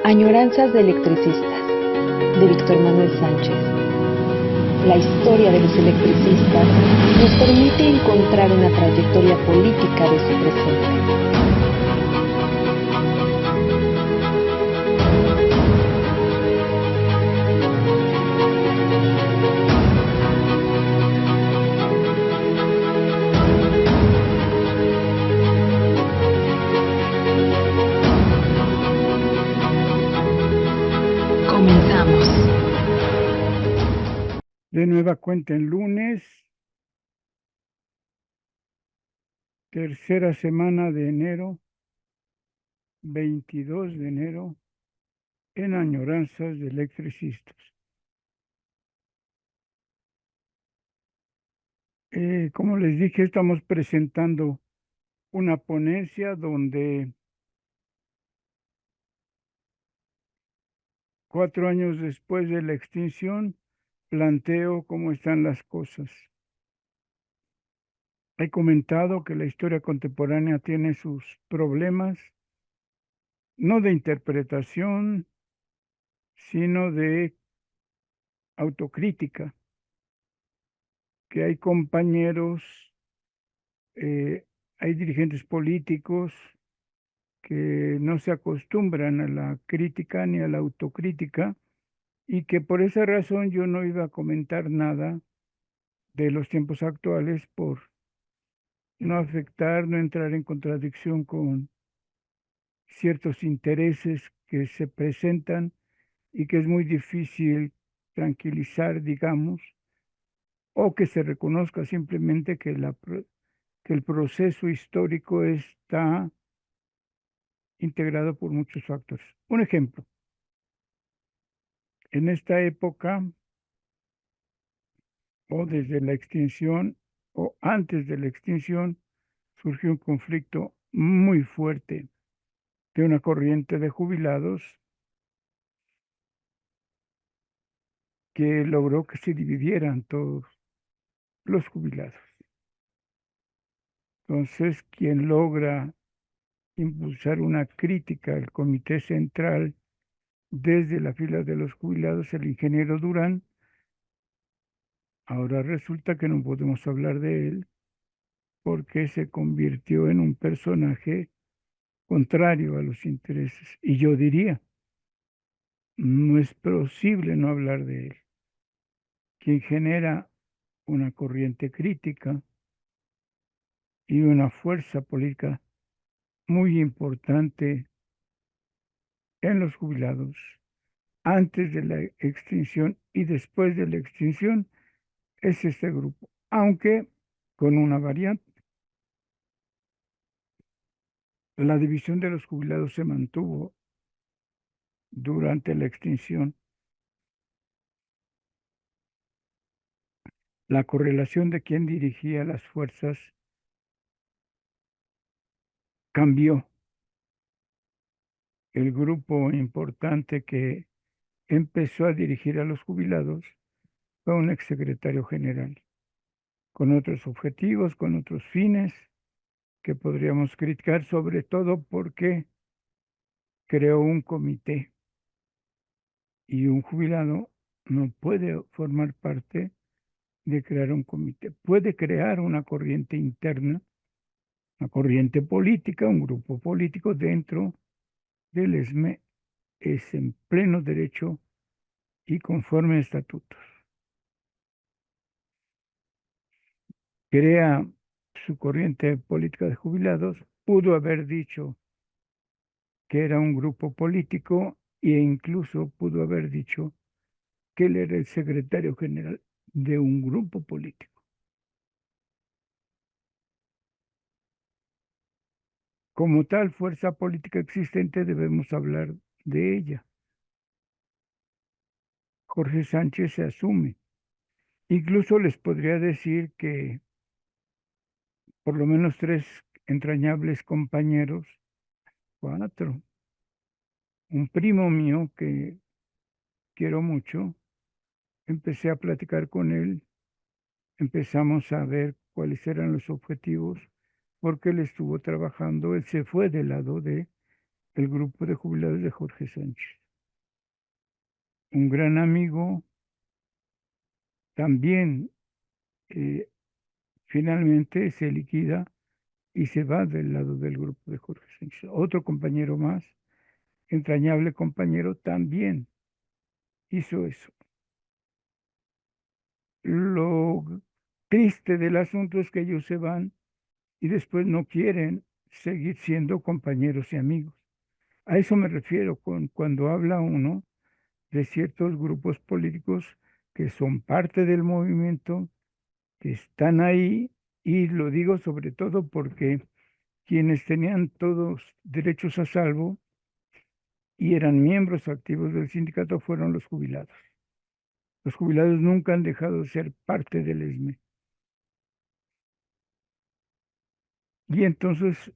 Añoranzas de electricistas, de Víctor Manuel Sánchez. La historia de los electricistas nos permite encontrar una trayectoria política de su presente. Comenzamos. De nueva cuenta en lunes, tercera semana de enero, 22 de enero, en Añoranzas de Electricistas. Como les dije, estamos presentando una ponencia donde 4 años después de la extinción planteo cómo están las cosas. He comentado que la historia contemporánea tiene sus problemas, no de interpretación, sino de autocrítica, que hay compañeros, hay dirigentes políticos que no se acostumbran a la crítica ni a la autocrítica y que por esa razón yo no iba a comentar nada de los tiempos actuales por no afectar, no entrar en contradicción con ciertos intereses que se presentan y que es muy difícil tranquilizar, digamos, o que se reconozca simplemente que el proceso histórico está integrado por muchos factores. Un ejemplo, en esta época, o desde la extinción, o antes de la extinción, surgió un conflicto muy fuerte de una corriente de jubilados que logró que se dividieran todos los jubilados. Entonces, quien logra impulsar una crítica al Comité Central desde la fila de los jubilados, el ingeniero Durán. Ahora resulta que no podemos hablar de él porque se convirtió en un personaje contrario a los intereses. Y yo diría, no es posible no hablar de él. Quien genera una corriente crítica y una fuerza política muy importante en los jubilados, antes de la extinción y después de la extinción, es este grupo, aunque con una variante. La división de los jubilados se mantuvo durante la extinción. La correlación de quién dirigía las fuerzas cambió. El grupo importante que empezó a dirigir a los jubilados fue un exsecretario general, con otros objetivos, con otros fines que podríamos criticar, sobre todo porque creó un comité y un jubilado no puede formar parte de crear un comité. Puede crear una corriente interna, una corriente política, un grupo político dentro del ESME, es en pleno derecho y conforme a estatutos. Crea su corriente política de jubilados, pudo haber dicho que era un grupo político e incluso pudo haber dicho que él era el secretario general de un grupo político. Como tal fuerza política existente debemos hablar de ella. Jorge Sánchez se asume. Incluso les podría decir que por lo menos 3 entrañables compañeros, 4, un primo mío que quiero mucho, empecé a platicar con él, empezamos a ver cuáles eran los objetivos, porque él estuvo trabajando, él se fue del lado de el grupo de jubilados de Jorge Sánchez. Un gran amigo también finalmente se liquida y se va del lado del grupo de Jorge Sánchez. Otro compañero más, entrañable compañero, también hizo eso. Lo triste del asunto es que ellos se van y después no quieren seguir siendo compañeros y amigos. A eso me refiero cuando habla uno de ciertos grupos políticos que son parte del movimiento, que están ahí, y lo digo sobre todo porque quienes tenían todos derechos a salvo y eran miembros activos del sindicato fueron los jubilados. Los jubilados nunca han dejado de ser parte del ESME. Y entonces,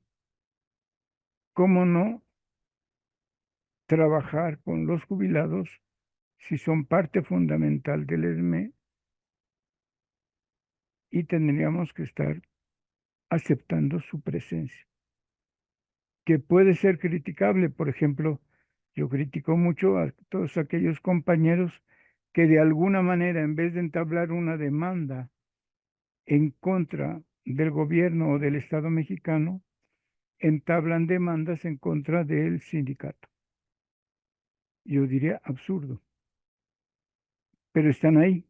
¿cómo no trabajar con los jubilados si son parte fundamental del ESME y tendríamos que estar aceptando su presencia? Que puede ser criticable, por ejemplo, yo critico mucho a todos aquellos compañeros que de alguna manera, en vez de entablar una demanda en contra del gobierno o del Estado mexicano, entablan demandas en contra del sindicato. Yo diría absurdo, pero están ahí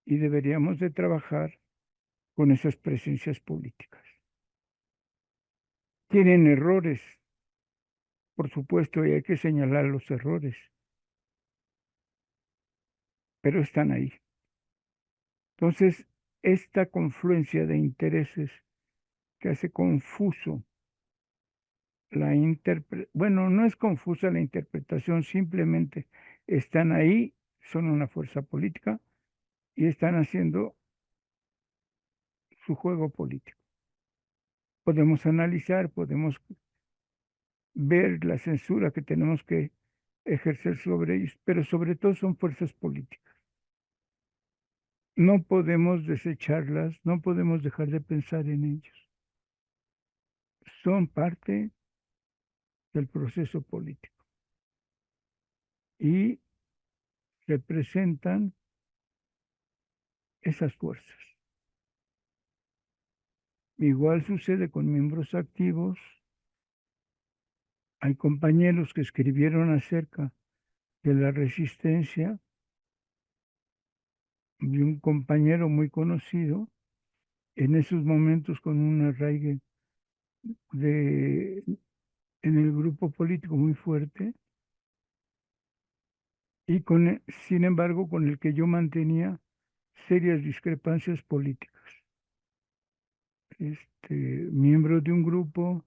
y deberíamos de trabajar con esas presencias políticas. Tienen errores, por supuesto, y hay que señalar los errores, pero están ahí. Entonces, esta confluencia de intereses que hace confuso la interpretación, bueno, no es confusa la interpretación, simplemente están ahí, son una fuerza política y están haciendo su juego político. Podemos analizar, podemos ver la censura que tenemos que ejercer sobre ellos, pero sobre todo son fuerzas políticas. No podemos desecharlas, no podemos dejar de pensar en ellos. Son parte del proceso político y representan esas fuerzas. Igual sucede con miembros activos. Hay compañeros que escribieron acerca de la resistencia y un compañero muy conocido en esos momentos con un arraigue en el grupo político muy fuerte y sin embargo con el que yo mantenía serias discrepancias políticas. Miembro de un grupo,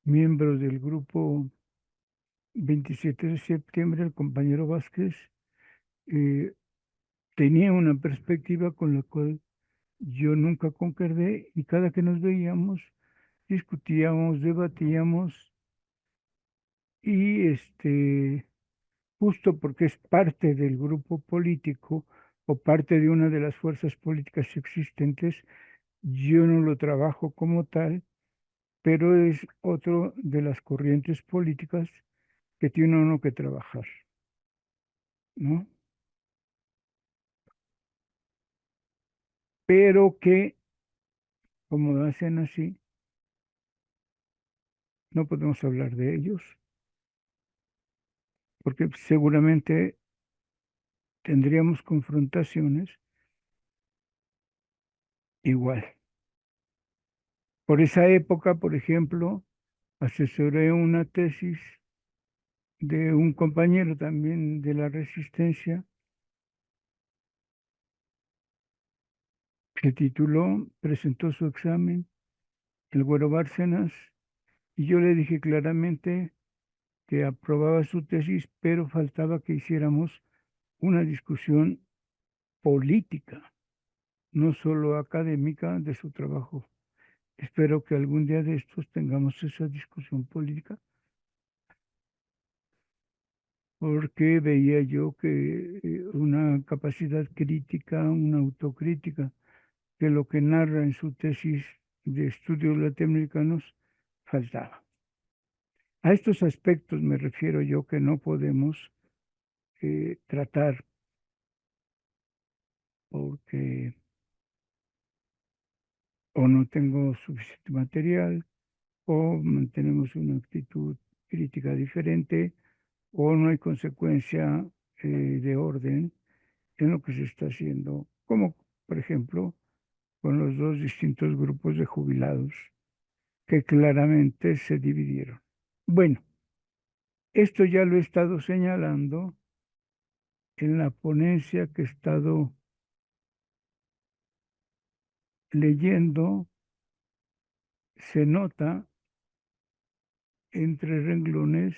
miembro del grupo 27 de septiembre, el compañero Vázquez, eh, tenía una perspectiva con la cual yo nunca concordé y cada que nos veíamos discutíamos, debatíamos y justo porque es parte del grupo político o parte de una de las fuerzas políticas existentes, yo no lo trabajo como tal, pero es otro de las corrientes políticas que tiene uno que trabajar, ¿no? Pero que, como hacen así, no podemos hablar de ellos, porque seguramente tendríamos confrontaciones igual. Por esa época, por ejemplo, asesoré una tesis de un compañero también de la resistencia, se tituló, presentó su examen, el Güero Bárcenas, y yo le dije claramente que aprobaba su tesis, pero faltaba que hiciéramos una discusión política, no solo académica de su trabajo. Espero que algún día de estos tengamos esa discusión política, porque veía yo que una capacidad crítica, una autocrítica, que lo que narra en su tesis de estudios latinoamericanos faltaba. A estos aspectos me refiero yo que no podemos tratar porque o no tengo suficiente material, o mantenemos una actitud crítica diferente, o no hay consecuencia de orden en lo que se está haciendo, como por ejemplo con los dos distintos grupos de jubilados que claramente se dividieron. Bueno, esto ya lo he estado señalando en la ponencia que he estado leyendo. Se nota entre renglones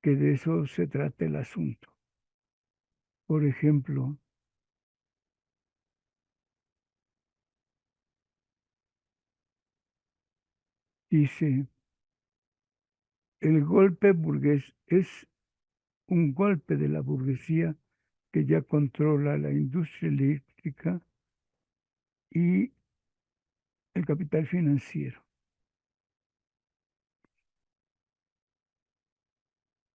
que de eso se trata el asunto. Por ejemplo, dice, el golpe burgués es un golpe de la burguesía que ya controla la industria eléctrica y el capital financiero.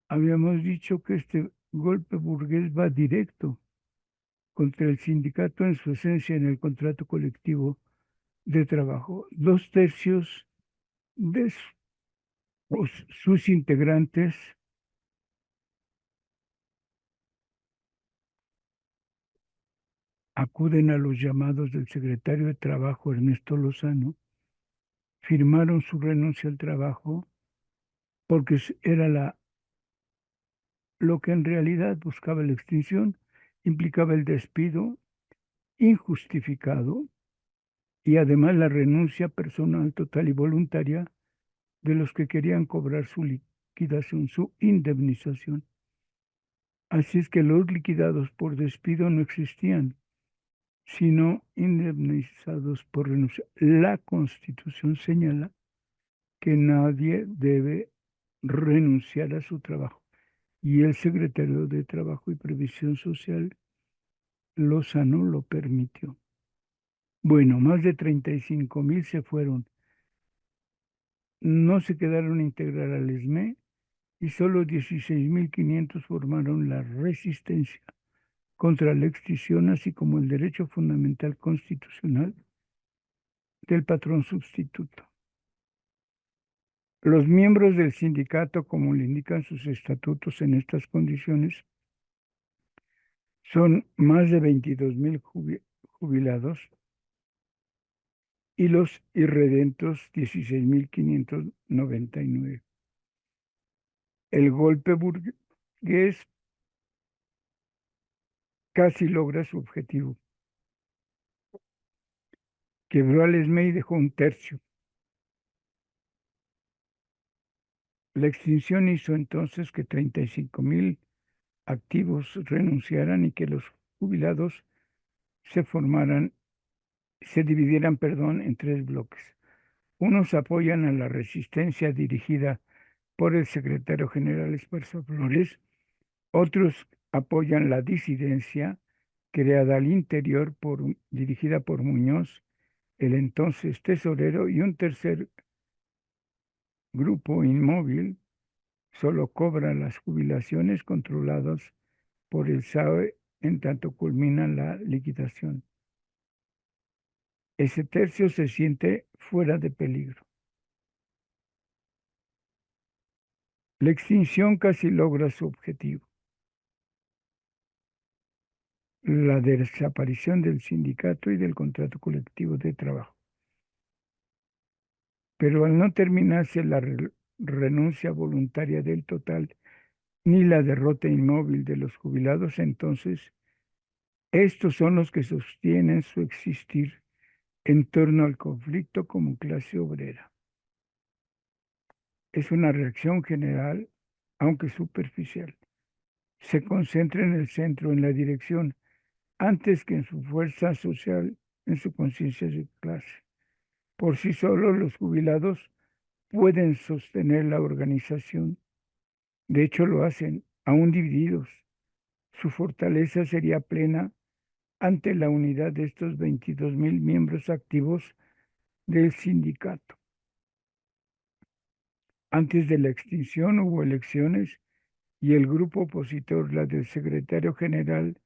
Habíamos dicho que este golpe burgués va directo contra el sindicato en su esencia en el contrato colectivo de trabajo. 2/3 de sus integrantes acuden a los llamados del secretario de Trabajo, Ernesto Lozano, firmaron su renuncia al trabajo porque era lo que en realidad buscaba la extinción, implicaba el despido injustificado y además la renuncia personal total y voluntaria de los que querían cobrar su liquidación, su indemnización. Así es que los liquidados por despido no existían, sino indemnizados por renuncia. La Constitución señala que nadie debe renunciar a su trabajo. Y el secretario de Trabajo y Previsión Social, Lozano, lo permitió. Bueno, más de 35,000 se fueron. No se quedaron a integrar al ESME y solo 16,500 formaron la resistencia contra la extinción, así como el derecho fundamental constitucional del patrón sustituto. Los miembros del sindicato, como le indican sus estatutos en estas condiciones, son más de 22,000 jubilados y los irredentos 16,599. El golpe burgués casi logra su objetivo. Quebró al ESME y dejó 1/3. La extinción hizo entonces que 35,000 activos renunciaran y que los jubilados se dividieran, en 3 bloques. Unos apoyan a la resistencia dirigida por el secretario general Esparza Flores, otros apoyan la disidencia creada al interior dirigida por Muñoz, el entonces tesorero, y un tercer grupo inmóvil solo cobra las jubilaciones controladas por el SAE en tanto culmina la liquidación. Ese tercio se siente fuera de peligro. La extinción casi logra su objetivo. La desaparición del sindicato y del contrato colectivo de trabajo. Pero al no terminarse la renuncia voluntaria del total ni la derrota inmóvil de los jubilados, entonces estos son los que sostienen su existir en torno al conflicto como clase obrera. Es una reacción general, aunque superficial. Se concentra en el centro, en la dirección, antes que en su fuerza social, en su conciencia de clase. Por sí solos, los jubilados pueden sostener la organización. De hecho, lo hacen, aún divididos. Su fortaleza sería plena ante la unidad de estos 22,000 miembros activos del sindicato. Antes de la extinción hubo elecciones y el grupo opositor, la del secretario general,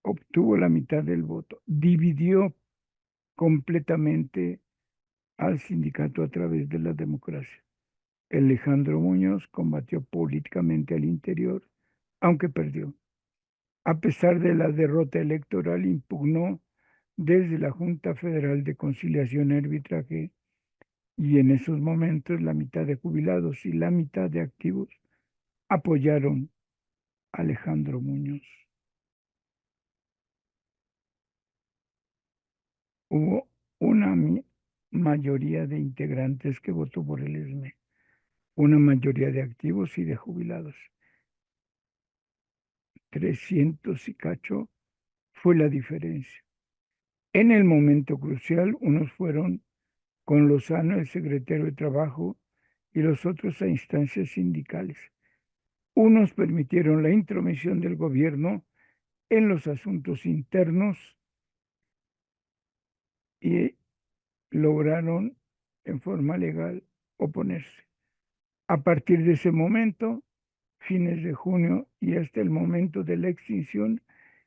obtuvo la mitad del voto. Dividió completamente al sindicato a través de la democracia. Alejandro Muñoz combatió políticamente al interior, aunque perdió. A pesar de la derrota electoral, impugnó desde la Junta Federal de Conciliación y Arbitraje, y en esos momentos la mitad de jubilados y la mitad de activos apoyaron a Alejandro Muñoz. Hubo una mayoría de integrantes que votó por el ESME, una mayoría de activos y de jubilados. 300 y cacho fue la diferencia. En el momento crucial, unos fueron con Lozano, el secretario de Trabajo, y los otros a instancias sindicales. Unos permitieron la intromisión del gobierno en los asuntos internos y lograron en forma legal oponerse. A partir de ese momento, fines de junio y hasta el momento de la extinción,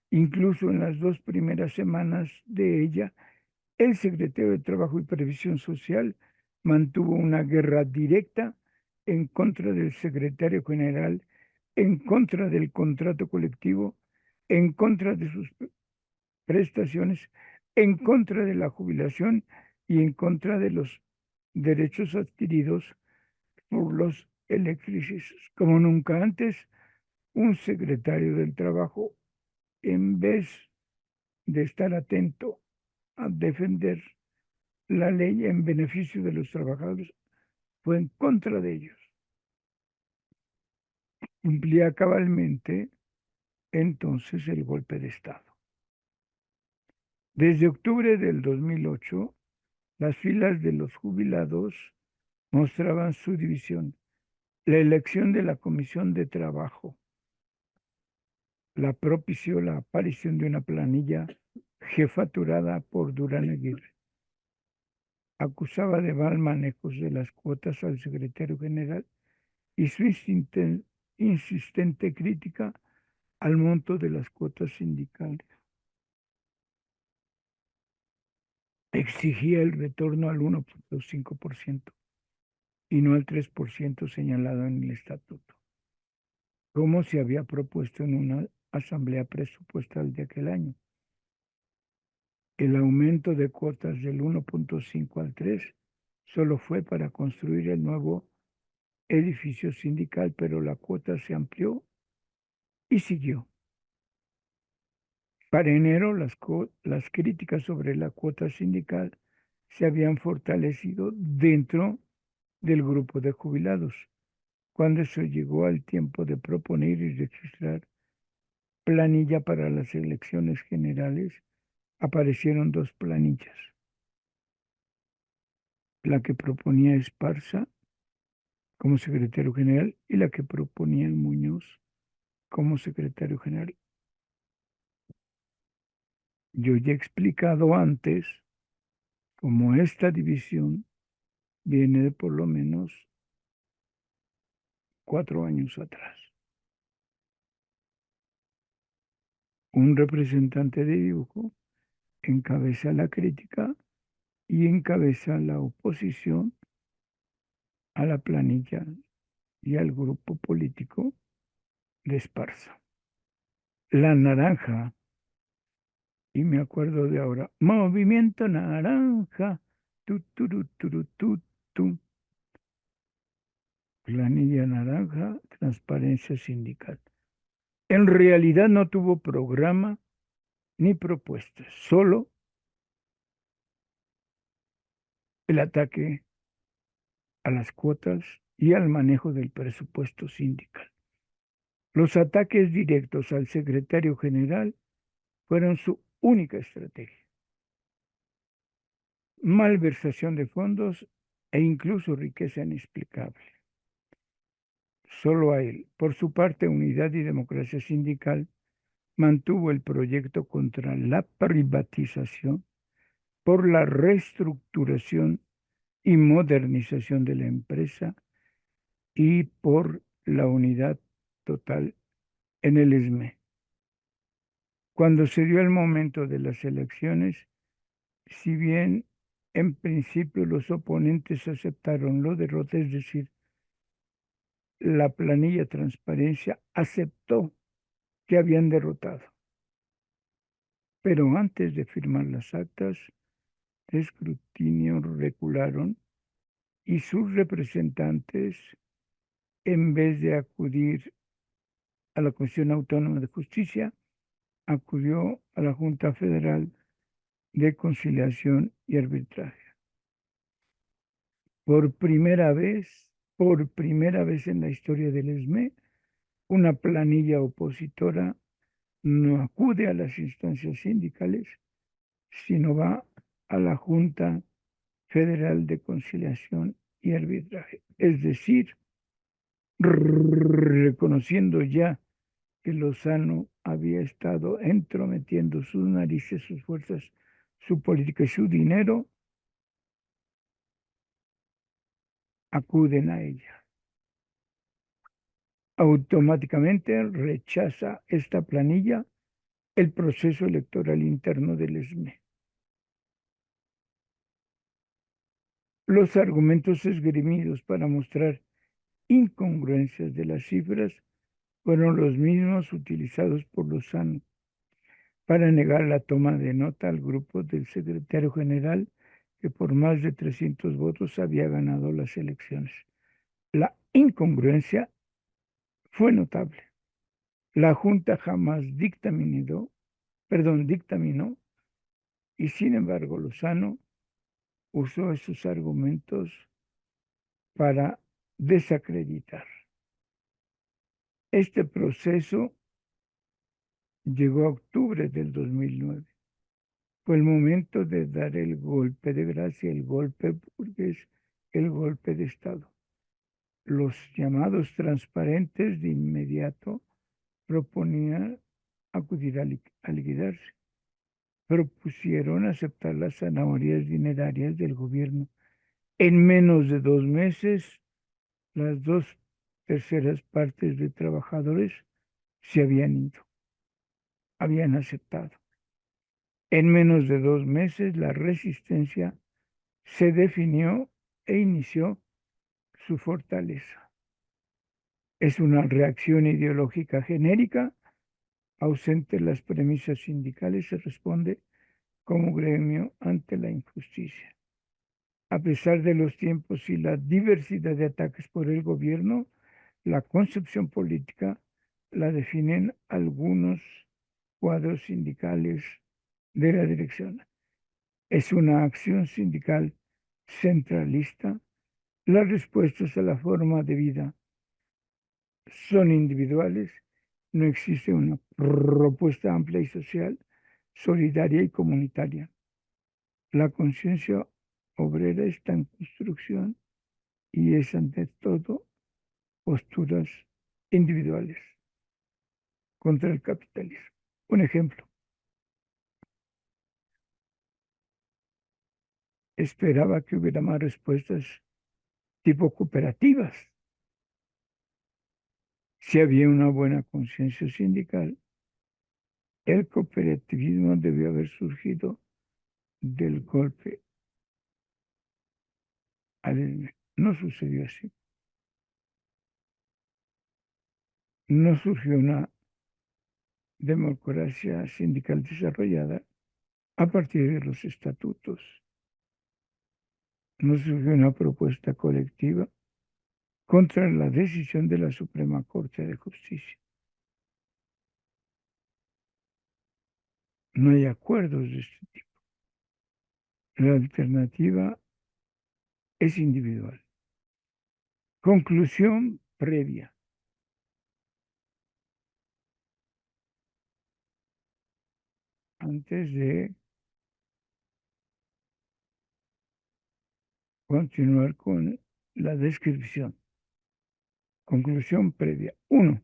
incluso en las 2 primeras semanas de ella, el secretario de Trabajo y Previsión Social mantuvo una guerra directa en contra del secretario general, en contra del contrato colectivo, en contra de sus prestaciones, en contra de la jubilación y en contra de los derechos adquiridos por los electricistas. Como nunca antes, un secretario del Trabajo, en vez de estar atento a defender la ley en beneficio de los trabajadores, fue en contra de ellos. Cumplía cabalmente entonces el golpe de Estado. Desde octubre del 2008, las filas de los jubilados mostraban su división. La elección de la Comisión de Trabajo la propició la aparición de una planilla jefaturada por Durán Aguirre. Acusaba de mal manejo de las cuotas al secretario general y su insistente crítica al monto de las cuotas sindicales. Exigía el retorno al 1.5% y no al 3% señalado en el estatuto, como se había propuesto en una asamblea presupuestal de aquel año. El aumento de cuotas del 1.5 al 3 solo fue para construir el nuevo edificio sindical, pero la cuota se amplió y siguió. Para enero, las críticas sobre la cuota sindical se habían fortalecido dentro del grupo de jubilados. Cuando se llegó al tiempo de proponer y registrar planilla para las elecciones generales, aparecieron 2 planillas. La que proponía Esparza como secretario general y la que proponía Muñoz como secretario general. Yo ya he explicado antes cómo esta división viene de por lo menos 4 años atrás. Un representante de dibujo encabeza la crítica y encabeza la oposición a la planilla y al grupo político de Esparza. La naranja, y me acuerdo de ahora, Movimiento Naranja, tu, turu, turu, tu. Planilla naranja, transparencia sindical. En realidad no tuvo programa ni propuestas, solo el ataque a las cuotas y al manejo del presupuesto sindical. Los ataques directos al secretario general fueron su única estrategia. Malversación de fondos e incluso riqueza inexplicable. Solo a él. Por su parte, Unidad y Democracia Sindical mantuvo el proyecto contra la privatización por la reestructuración y modernización de la empresa y por la unidad total en el ESME. Cuando se dio el momento de las elecciones, si bien en principio los oponentes aceptaron la derrota, es decir, la planilla Transparencia aceptó que habían derrotado, pero antes de firmar las actas de escrutinio recularon y sus representantes, en vez de acudir a la Comisión Autónoma de Justicia, acudió a la Junta Federal de Conciliación y Arbitraje. Por primera vez en la historia del ESME, una planilla opositora no acude a las instancias sindicales, sino va a la Junta Federal de Conciliación y Arbitraje. Es decir, reconociendo ya que Lozano había estado entrometiendo sus narices, sus fuerzas, su política y su dinero, acuden a ella. Automáticamente rechaza esta planilla el proceso electoral interno del ESME. Los argumentos esgrimidos para mostrar incongruencias de las cifras fueron los mismos utilizados por Lozano para negar la toma de nota al grupo del secretario general que por más de 300 votos había ganado las elecciones. La incongruencia fue notable. La Junta jamás dictaminó, y sin embargo Lozano usó esos argumentos para desacreditar. Este proceso llegó a octubre del 2009. Fue el momento de dar el golpe de gracia, el golpe burgués, el golpe de Estado. Los llamados transparentes de inmediato proponían acudir a liquidarse. Propusieron aceptar las zanahorias dinerarias del gobierno. En menos de 2 meses, las 2/3 partes de trabajadores se habían ido, habían aceptado. En menos de 2 meses, la resistencia se definió e inició su fortaleza. Es una reacción ideológica genérica, ausente de las premisas sindicales, se responde como gremio ante la injusticia. A pesar de los tiempos y la diversidad de ataques por el gobierno, la concepción política la definen algunos cuadros sindicales de la dirección. Es una acción sindical centralista. Las respuestas a la forma de vida son individuales. No existe una propuesta amplia y social, solidaria y comunitaria. La conciencia obrera está en construcción y es ante todo posturas individuales contra el capitalismo. Un ejemplo, esperaba que hubiera más respuestas tipo cooperativas. Si había una buena conciencia sindical, el cooperativismo debió haber surgido del golpe al... No sucedió así. No surgió una democracia sindical desarrollada a partir de los estatutos. No surgió una propuesta colectiva contra la decisión de la Suprema Corte de Justicia. No hay acuerdos de este tipo. La alternativa es individual. Conclusión previa. Antes de continuar con la descripción. Conclusión previa. 1.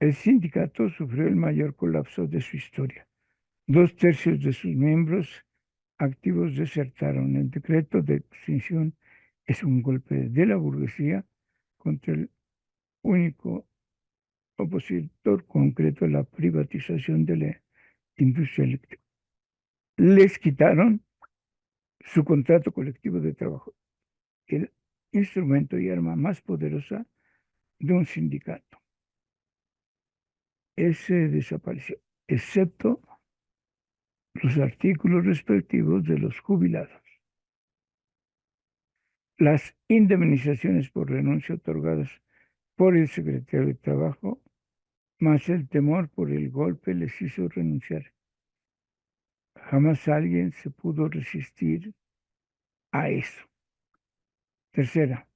El sindicato sufrió el mayor colapso de su historia. 2/3 de sus miembros activos desertaron. El decreto de extinción es un golpe de la burguesía contra el único opositor concreto a la privatización de la industria eléctrica. Les quitaron su contrato colectivo de trabajo, el instrumento y arma más poderosa de un sindicato. Ese desapareció, excepto los artículos respectivos de los jubilados. Las indemnizaciones por renuncia otorgadas por el secretario de Trabajo, más el temor por el golpe les hizo renunciar. Jamás alguien se pudo resistir a eso. Tercera,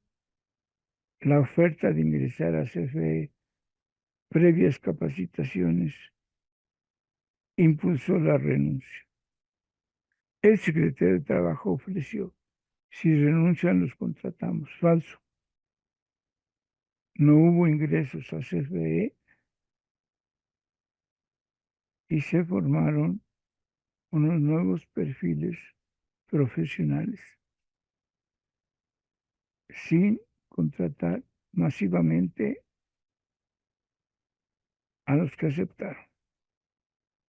la oferta de ingresar a CFE previas capacitaciones impulsó la renuncia. El secretario de Trabajo ofreció: si renuncian, los contratamos. Falso. No hubo ingresos a CFE y se formaron unos nuevos perfiles profesionales sin contratar masivamente a los que aceptaron.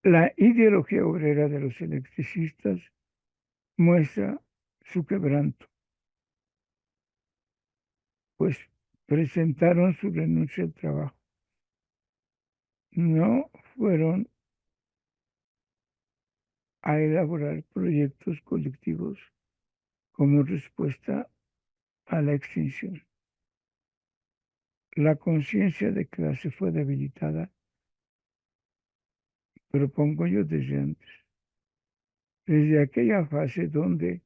La ideología obrera de los electricistas muestra su quebranto, pues presentaron su renuncia al trabajo. No fueron a elaborar proyectos colectivos como respuesta a la extinción. La conciencia de clase fue debilitada, propongo yo, desde antes, desde aquella fase donde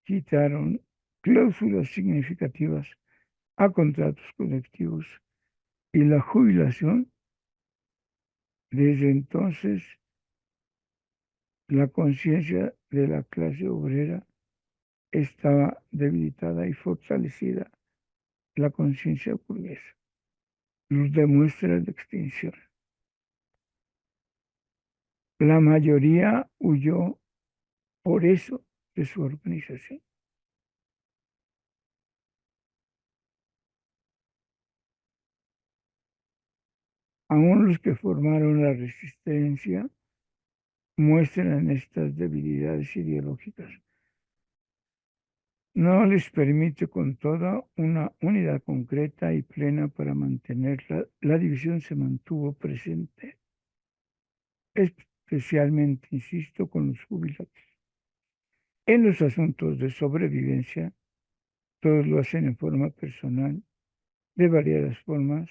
quitaron cláusulas significativas a contratos colectivos y la jubilación. Desde entonces, la conciencia de la clase obrera estaba debilitada y fortalecida la conciencia burguesa. Lo demuestra la extinción. La mayoría huyó por eso de su organización. Aún los que formaron la resistencia muestran estas debilidades ideológicas. No les permite con toda una unidad concreta y plena para mantenerla. La división se mantuvo presente, especialmente, insisto, con los jubilados. En los asuntos de sobrevivencia, todos lo hacen en forma personal, de variadas formas.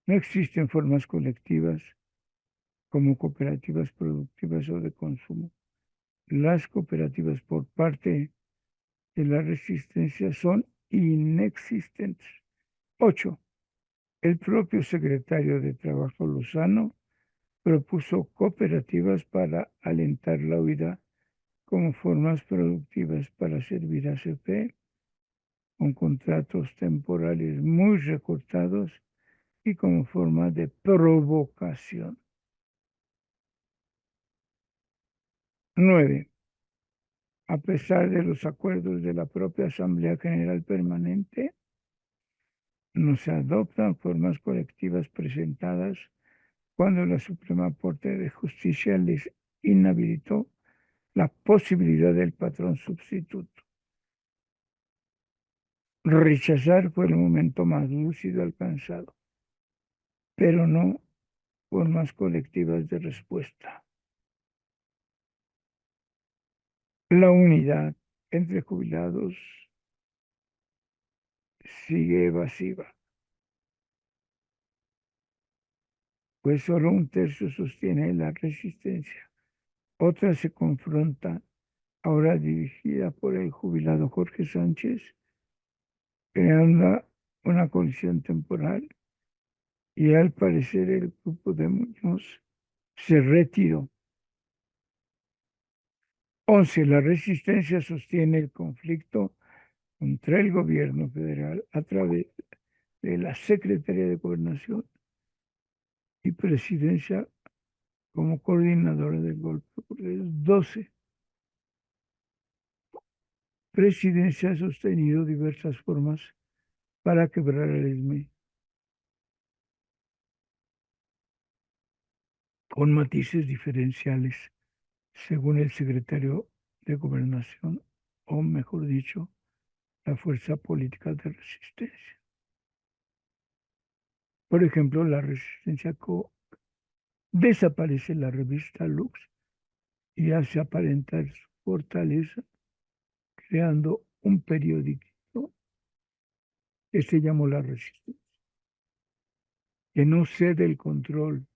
No existen formas colectivas como cooperativas productivas o de consumo. Las cooperativas por parte de la resistencia son inexistentes. 8. El propio secretario de Trabajo Lozano propuso cooperativas para alentar la huida como formas productivas para servir a CFE, con contratos temporales muy recortados y como forma de provocación. 9. A pesar de los acuerdos de la propia Asamblea General Permanente, no se adoptan formas colectivas presentadas cuando la Suprema Corte de Justicia les inhabilitó la posibilidad del patrón sustituto. Rechazar fue el momento más lúcido alcanzado, pero no formas colectivas de respuesta. La unidad entre jubilados sigue evasiva, pues solo un tercio sostiene la resistencia. Otra se confronta, ahora dirigida por el jubilado Jorge Sánchez, creando una coalición temporal, y al parecer el grupo de Muñoz se retiró. 11. La resistencia sostiene el conflicto contra el gobierno federal a través de la Secretaría de Gobernación y Presidencia como coordinadora del golpe. 12. presidencia ha sostenido diversas formas para quebrar el ESME, con matices diferenciales según el secretario de Gobernación, o mejor dicho, la fuerza política de resistencia. Por ejemplo, la resistencia desaparece la revista Lux y hace aparentar su fortaleza creando un periódico que se llamó La Resistencia, que no cede el control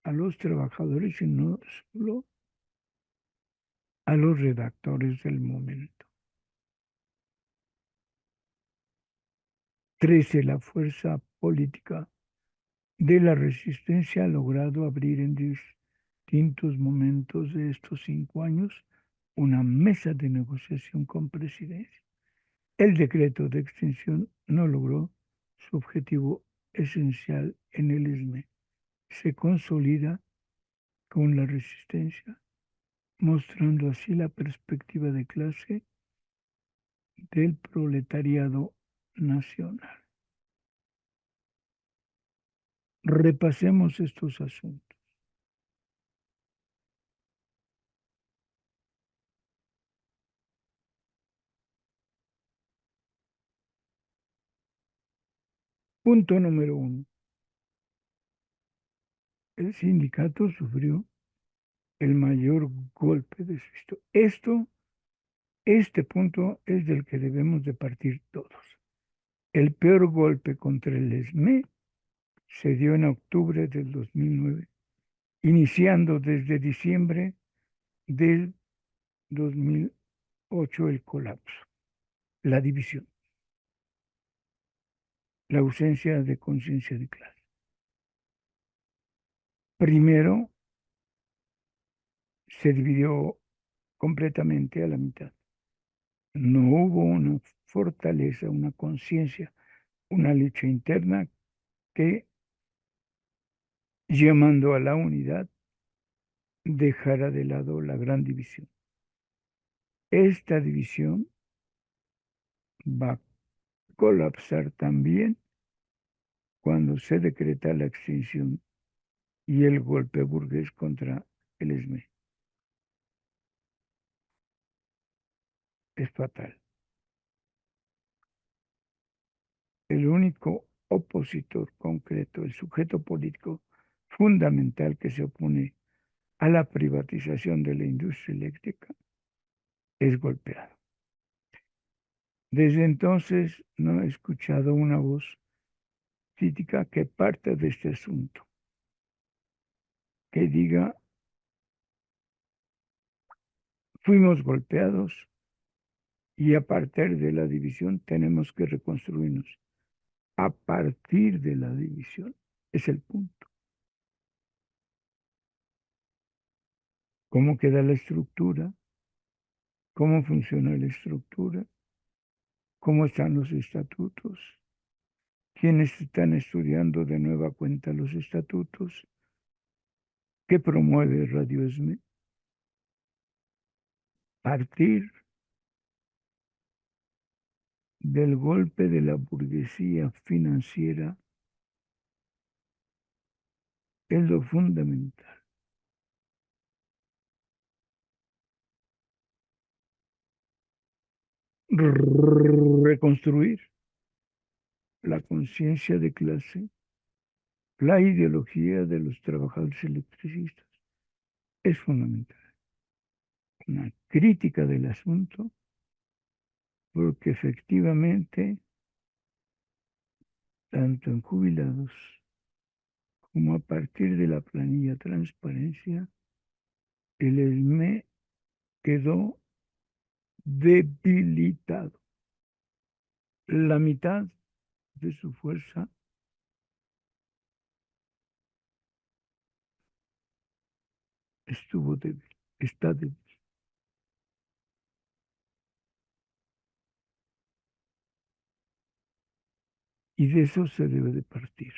a los trabajadores, sino solo a los redactores del momento. 13. La fuerza política de la resistencia ha logrado abrir en distintos momentos de estos 5 años una mesa de negociación con presidencia. El decreto de extinción no logró su objetivo esencial en el ESME. Se consolida con la resistencia, mostrando así la perspectiva de clase del proletariado nacional. Repasemos estos asuntos. Punto número 1. El sindicato sufrió el mayor golpe de su historia. Este punto es del que debemos de partir todos. El peor golpe contra el ESME se dio en octubre del 2009, iniciando desde diciembre del 2008 el colapso, la división, la ausencia de conciencia de clase. Primero, se dividió completamente a la mitad. No hubo una fortaleza, una conciencia, una lucha interna que, llamando a la unidad, dejara de lado la gran división. Esta división va a colapsar también cuando se decreta la extinción y el golpe burgués contra el ESME. Es fatal. El único opositor concreto, el sujeto político fundamental que se opone a la privatización de la industria eléctrica, es golpeado. Desde entonces no he escuchado una voz crítica que parte de este asunto, que diga: fuimos golpeados y a partir de la división tenemos que reconstruirnos. A partir de la división es el punto. ¿Cómo queda la estructura? ¿Cómo funciona la estructura? ¿Cómo están los estatutos? ¿Quiénes están estudiando de nueva cuenta los estatutos? ¿Qué promueve Radio ESME? Partir del golpe de la burguesía financiera es lo fundamental. Reconstruir la conciencia de clase, la ideología de los trabajadores electricistas es fundamental. Una crítica del asunto, porque efectivamente, tanto en jubilados como a partir de la planilla transparencia, el ESME quedó debilitado. La mitad de su fuerza estuvo débil, está débil. Y de eso se debe de partir.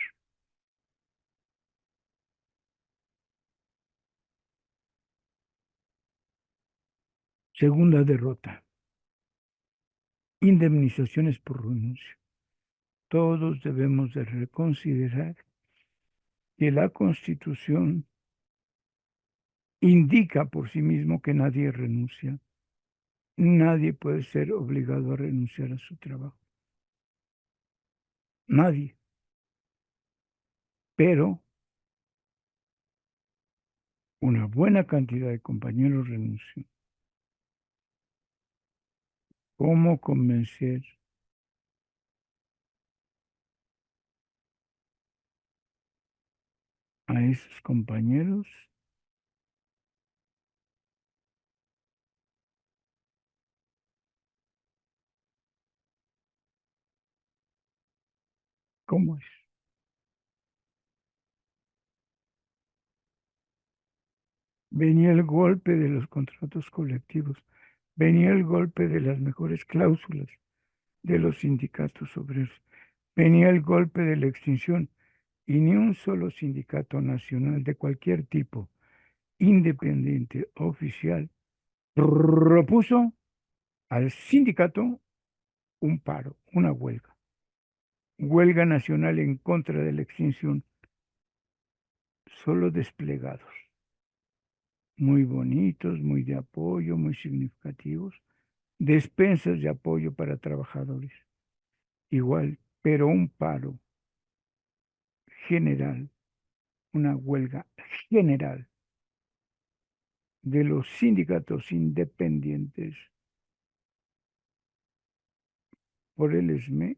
Segunda derrota. indemnizaciones por renuncia. Todos debemos de reconsiderar que la Constitución indica por sí mismo que nadie renuncia. Nadie puede ser obligado a renunciar a su trabajo. Nadie. Pero una buena cantidad de compañeros renunció. ¿Cómo convencer a esos compañeros? ¿Cómo es? Venía el golpe de los contratos colectivos, venía el golpe de las mejores cláusulas de los sindicatos obreros, venía el golpe de la extinción y ni un solo sindicato nacional de cualquier tipo, independiente, oficial, propuso al sindicato un paro, una huelga nacional en contra de la extinción, solo desplegados, muy bonitos, muy de apoyo, muy significativos, despensas de apoyo para trabajadores, igual, pero un paro general, una huelga general de los sindicatos independientes por el ESME,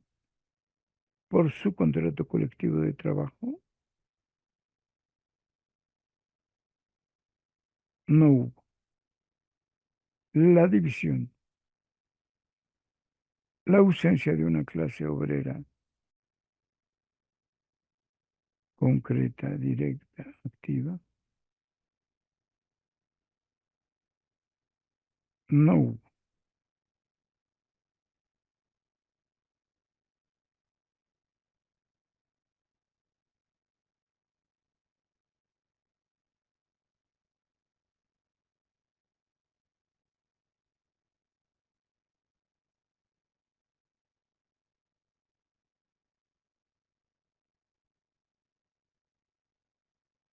por su contrato colectivo de trabajo, no hubo. La división, la ausencia de una clase obrera concreta, directa, activa, no hubo.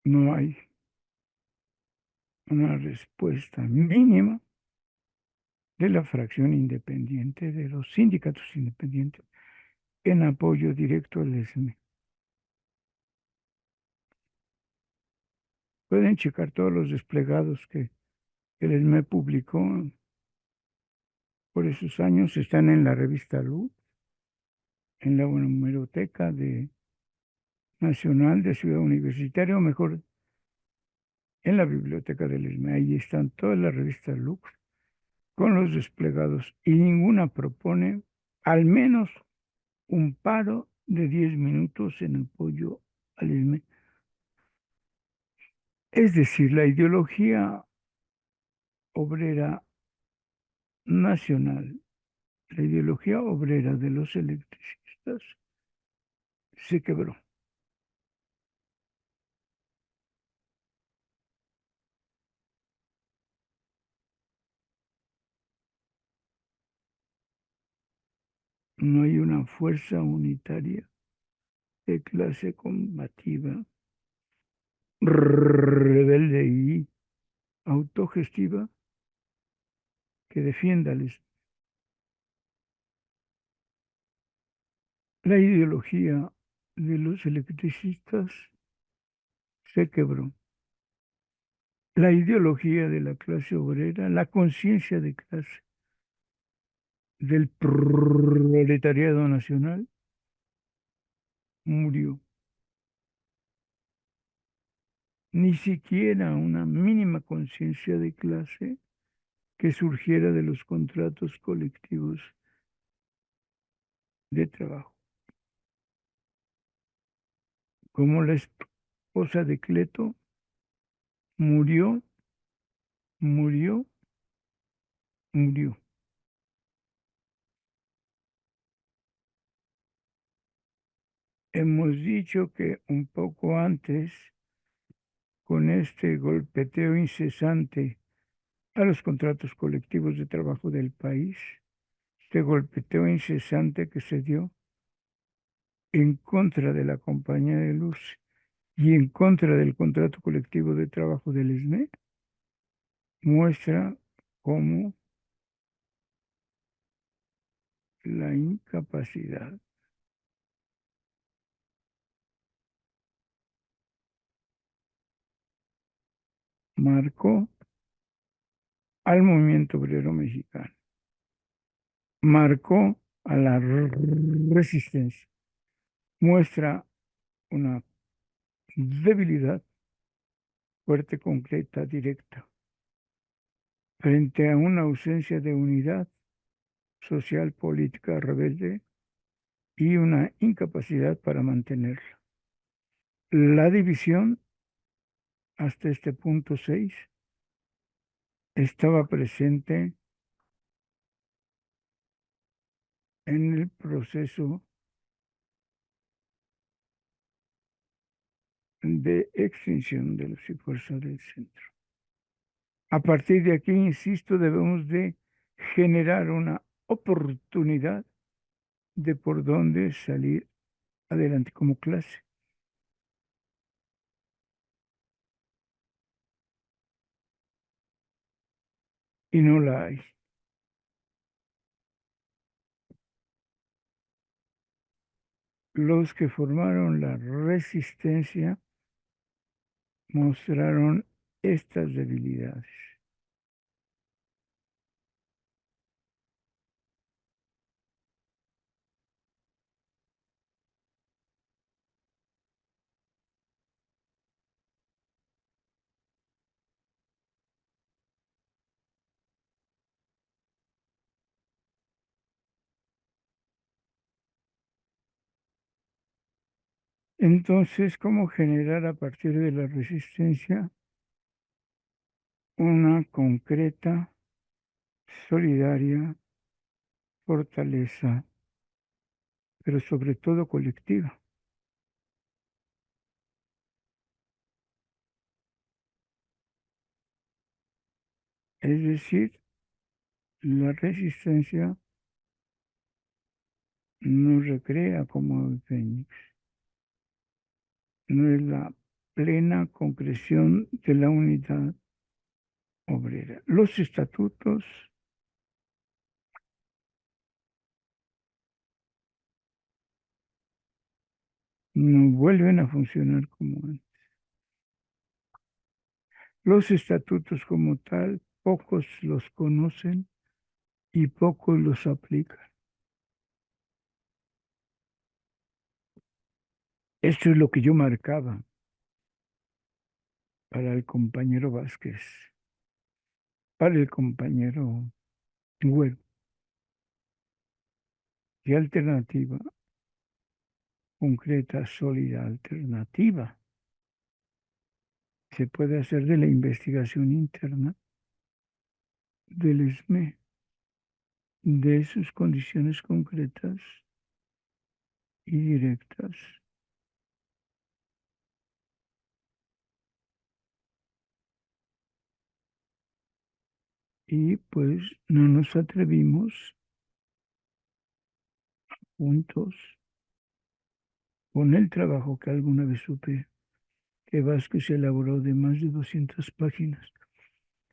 No hay una respuesta mínima de la fracción independiente, de los sindicatos independientes, en apoyo directo al ESME. Pueden checar todos los desplegados que el ESME publicó por esos años, están en la revista Luz, en la Hemeroteca Nacional de Ciudad Universitaria, o mejor, en la biblioteca del ESME. Ahí están todas las revistas Lux con los desplegados y ninguna propone al menos un paro de 10 minutos en apoyo al ESME. Es decir, la ideología obrera nacional, la ideología obrera de los electricistas se quebró. No hay una fuerza unitaria de clase combativa, rebelde y autogestiva que defienda la ideología de los electricistas se quebró. La ideología de la clase obrera, la conciencia de clase del proletariado nacional murió. Ni siquiera una mínima conciencia de clase que surgiera de los contratos colectivos de trabajo. Como la esposa de Cleto murió, murió, murió. Hemos dicho que un poco antes, con este golpeteo incesante a los contratos colectivos de trabajo del país, este golpeteo incesante que se dio en contra de la compañía de luz y en contra del contrato colectivo de trabajo del SME, muestra cómo la incapacidad marcó al movimiento obrero mexicano, marcó a la resistencia, muestra una debilidad fuerte, concreta, directa, frente a una ausencia de unidad social, política, rebelde y una incapacidad para mantenerla. La división, hasta este punto 6, estaba presente en el proceso de extinción de los y fuerzas del centro. A partir de aquí, insisto, debemos de generar una oportunidad de por dónde salir adelante como clase. Y no la hay. Los que formaron la resistencia mostraron estas debilidades. Entonces, ¿cómo generar a partir de la resistencia una concreta, solidaria fortaleza, pero sobre todo colectiva? Es decir, la resistencia no recrea como el fénix, no es la plena concreción de la unidad obrera. Los estatutos no vuelven a funcionar como antes. Los estatutos como tal, pocos los conocen y pocos los aplican. Esto es lo que yo marcaba para el compañero Vázquez, para el compañero Güero. ¿Qué alternativa concreta, sólida, alternativa se puede hacer de la investigación interna del SME, de sus condiciones concretas y directas? Y pues no nos atrevimos juntos con el trabajo que alguna vez supe que Vázquez elaboró de más de 200 páginas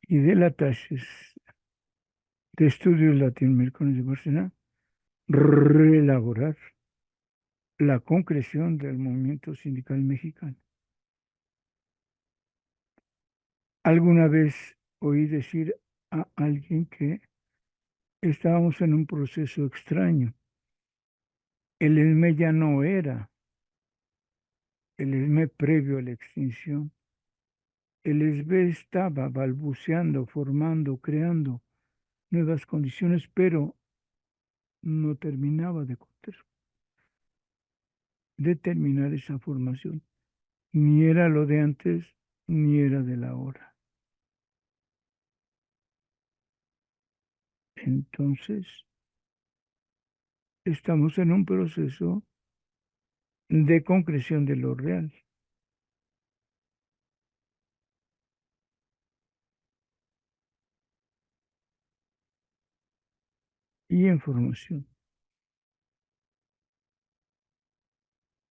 y de la tesis de estudios latinoamericanos de Barcelona, reelaborar la concreción del movimiento sindical mexicano. Alguna vez oí decir a alguien que estábamos en un proceso extraño. El ESME ya no era el ESME previo a la extinción. El ESME estaba balbuceando, formando, creando nuevas condiciones, pero no terminaba de terminar esa formación. Ni era lo de antes, ni era de la hora. Entonces, estamos en un proceso de concreción de lo real. y en formación.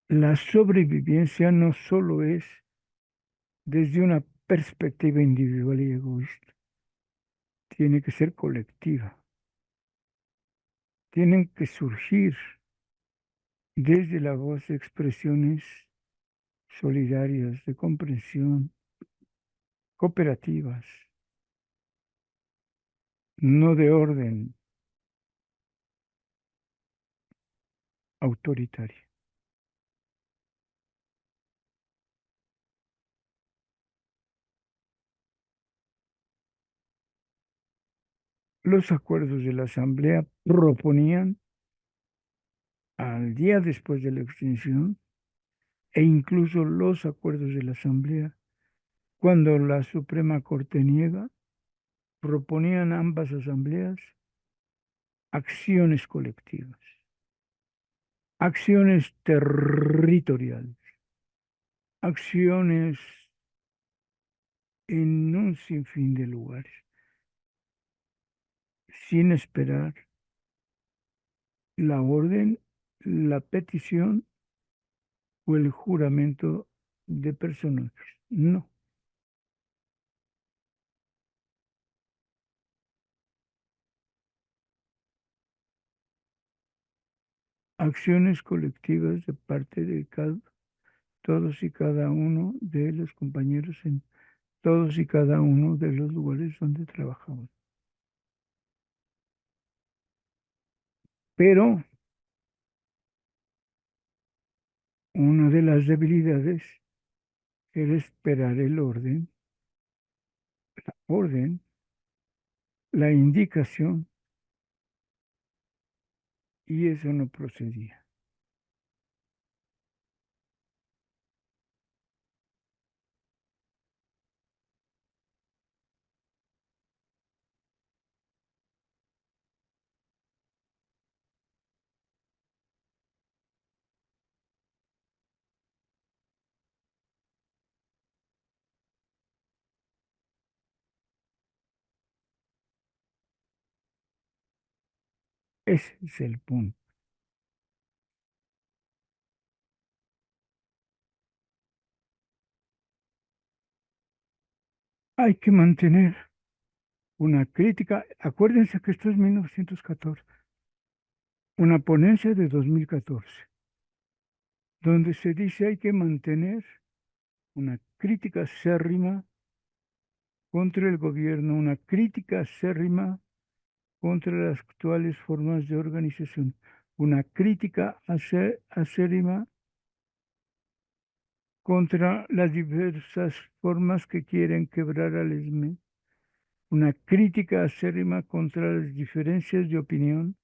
La sobrevivencia no solo es desde una perspectiva individual y egoísta, tiene que ser colectiva. Tienen que surgir desde la voz expresiones solidarias, de comprensión, cooperativas, no de orden autoritario. Los acuerdos de la Asamblea proponían al día después de la extinción e incluso los acuerdos de la Asamblea, cuando la Suprema Corte niega, proponían ambas asambleas acciones colectivas, acciones territoriales, acciones en un sinfín de lugares, sin esperar la orden, la petición o el juramento de personajes. No, acciones colectivas de parte de todos y cada uno de los compañeros en todos y cada uno de los lugares donde trabajaban. Pero una de las debilidades era esperar el orden, la indicación, y eso no procedía. Ese es el punto. Hay que mantener una crítica. Acuérdense que esto es 1914, una ponencia de 2014, donde se dice hay que mantener una crítica acérrima contra el gobierno, una crítica acérrima contra las actuales formas de organización, una crítica acérrima contra las diversas formas que quieren quebrar al ESME, una crítica acérrima contra las diferencias de opinión,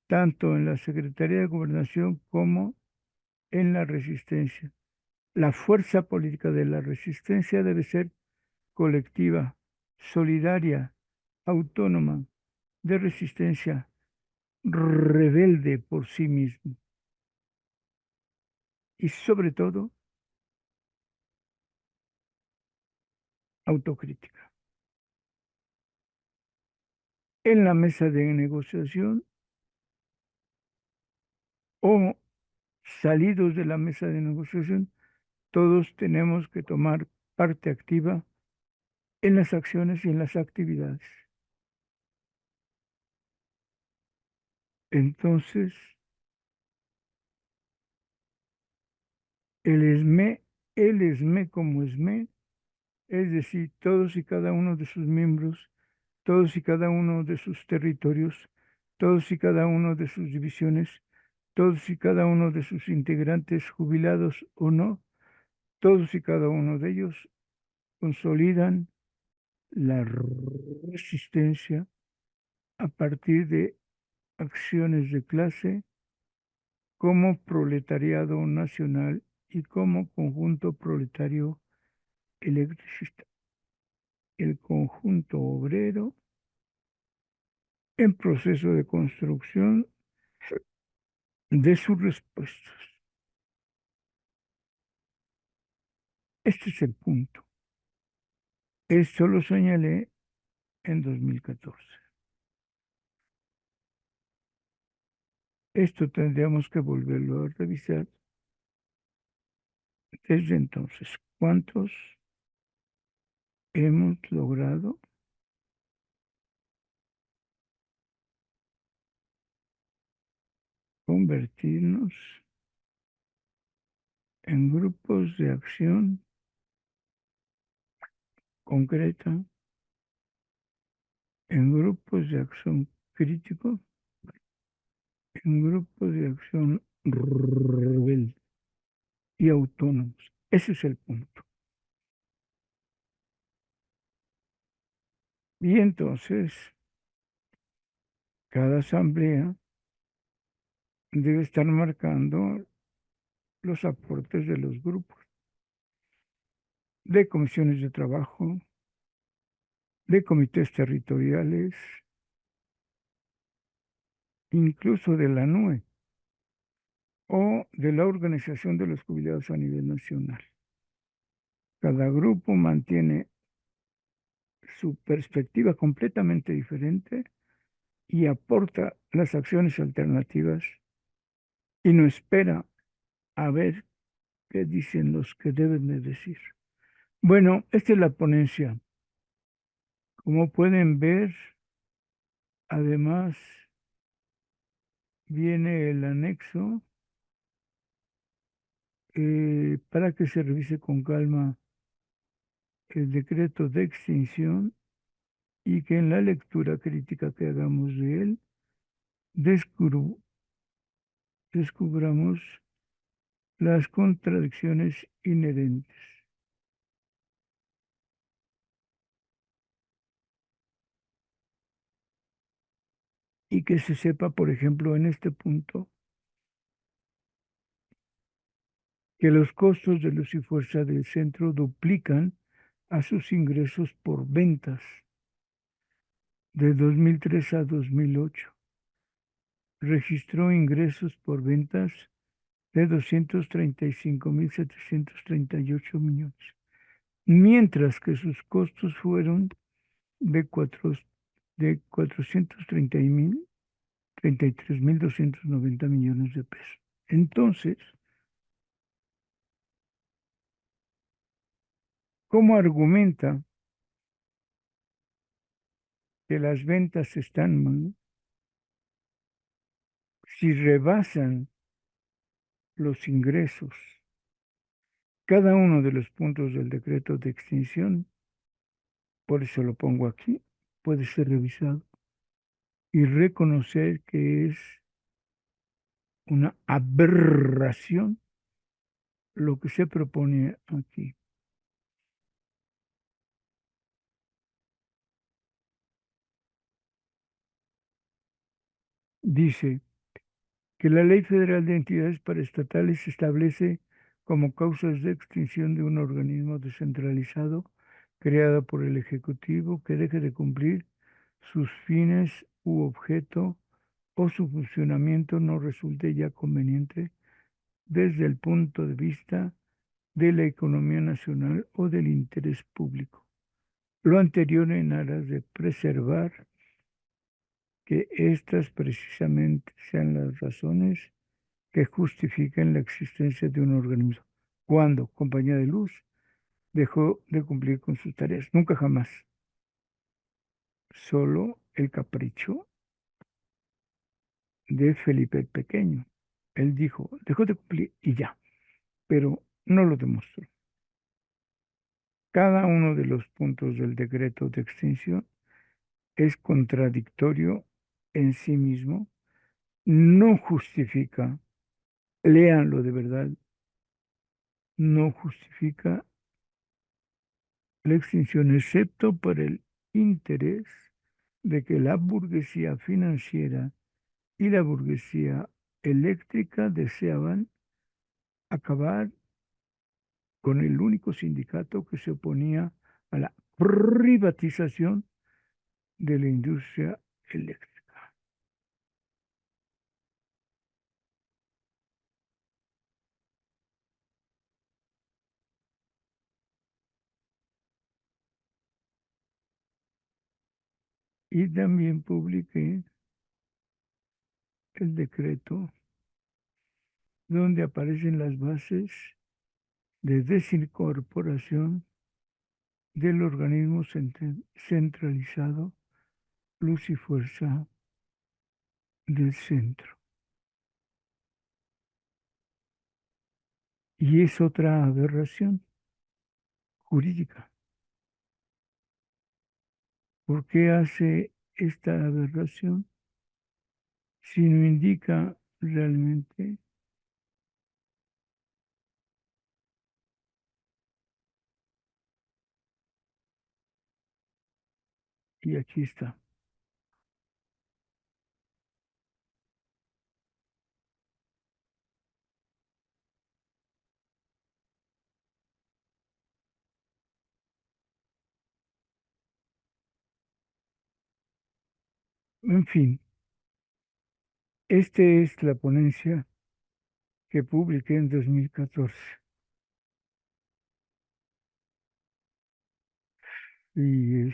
tanto en la Secretaría de Gobernación como en la resistencia. La fuerza política de la resistencia debe ser colectiva, solidaria, autónoma, de resistencia, rebelde por sí mismo y sobre todo autocrítica. En la mesa de negociación o salidos de la mesa de negociación, todos tenemos que tomar parte activa en las acciones y en las actividades. Entonces, el ESME, el ESME como ESME, es decir, todos y cada uno de sus miembros, todos y cada uno de sus territorios, todos y cada uno de sus divisiones, todos y cada uno de sus integrantes, jubilados o no, todos y cada uno de ellos consolidan la resistencia a partir de acciones de clase como proletariado nacional y como conjunto proletario electricista, el conjunto obrero en proceso de construcción de sus respuestas. Este es el punto. Esto lo señalé en 2014. Esto tendríamos que volverlo a revisar desde entonces. ¿Cuántos hemos logrado convertirnos en grupos de acción concreta, en grupos de acción crítico, en grupos de acción rebelde y autónomos? Ese es el punto. Y entonces, cada asamblea debe estar marcando los aportes de los grupos, de comisiones de trabajo, de comités territoriales, incluso de la NUE o de la Organización de los Jubilados a nivel nacional. Cada grupo mantiene su perspectiva completamente diferente y aporta las acciones alternativas y no espera a ver qué dicen los que deben de decir. Bueno, esta es la ponencia. Como pueden ver, además viene el anexo para que se revise con calma el decreto de extinción y que en la lectura crítica que hagamos de él descubramos las contradicciones inherentes. Y que se sepa, por ejemplo, en este punto, que los costos de luz y fuerza del centro duplican a sus ingresos por ventas de 2003 a 2008. Registró ingresos por ventas de 235.738 millones, mientras que sus costos fueron de 433.290 millones de pesos. Entonces, ¿cómo argumenta que las ventas están mal si rebasan los ingresos? Cada uno de los puntos del decreto de extinción, por eso lo pongo aquí, puede ser revisado y reconocer que es una aberración lo que se propone aquí. Dice que la Ley Federal de Entidades Paraestatales establece como causas de extinción de un organismo descentralizado creado por el Ejecutivo que deje de cumplir sus fines u objeto o su funcionamiento no resulte ya conveniente desde el punto de vista de la economía nacional o del interés público. Lo anterior en aras de preservar que estas precisamente sean las razones que justifiquen la existencia de un organismo. Cuando Compañía de Luz dejó de cumplir con sus tareas. Nunca jamás. Solo el capricho de Felipe el Pequeño. Él dijo, dejó de cumplir y ya, pero no lo demostró. Cada uno de los puntos del decreto de extinción es contradictorio en sí mismo, no justifica, léanlo de verdad, no justifica la extinción excepto por el interés de que la burguesía financiera y la burguesía eléctrica deseaban acabar con el único sindicato que se oponía a la privatización de la industria eléctrica. Y también publiqué el decreto donde aparecen las bases de desincorporación del organismo centralizado Luz y Fuerza del Centro. Y es otra aberración jurídica. ¿Por qué hace esta aberración si no indica realmente? Y aquí está. En fin, esta es la ponencia que publiqué en 2014. Y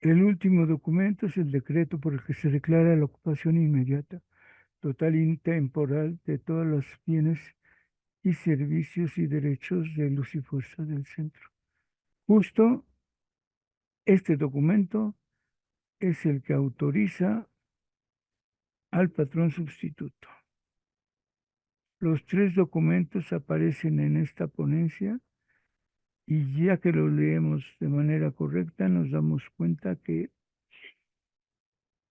el último documento es el decreto por el que se declara la ocupación inmediata, total y temporal de todos los bienes y servicios y derechos de Luz y Fuerza del Centro. Justo este documento es el que autoriza al patrón sustituto. Los tres documentos aparecen en esta ponencia y ya que lo leemos de manera correcta nos damos cuenta que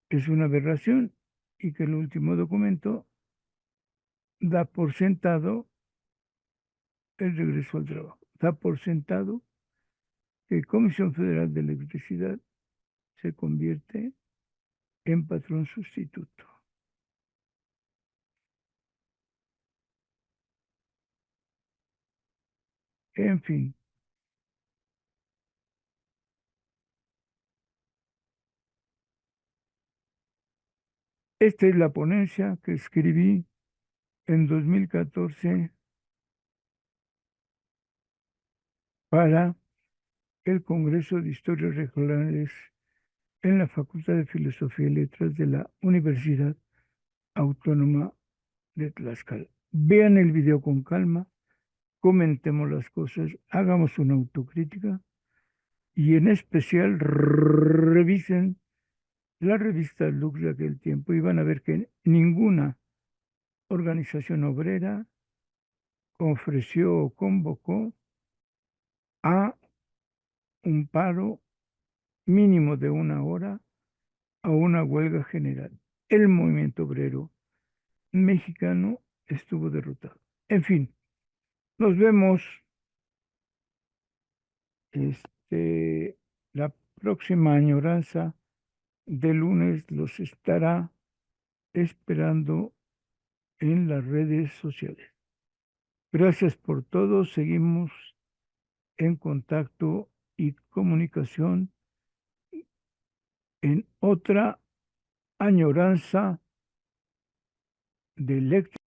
es una aberración y que el último documento da por sentado el regreso al trabajo. Da por sentado que Comisión Federal de Electricidad se convierte en patrón sustituto. En fin, esta es la ponencia que escribí en 2014 para el Congreso de Historias Regionales en la Facultad de Filosofía y Letras de la Universidad Autónoma de Tlaxcala. Vean el video con calma, comentemos las cosas, hagamos una autocrítica y en especial revisen la revista Lux de aquel tiempo y van a ver que ninguna organización obrera ofreció o convocó a un paro mínimo de 1 hora a una huelga general. El movimiento obrero mexicano estuvo derrotado. En fin, nos vemos la próxima añoranza de lunes los estará esperando en las redes sociales. Gracias por todo. Seguimos en contacto y comunicación en otra añoranza de lectura.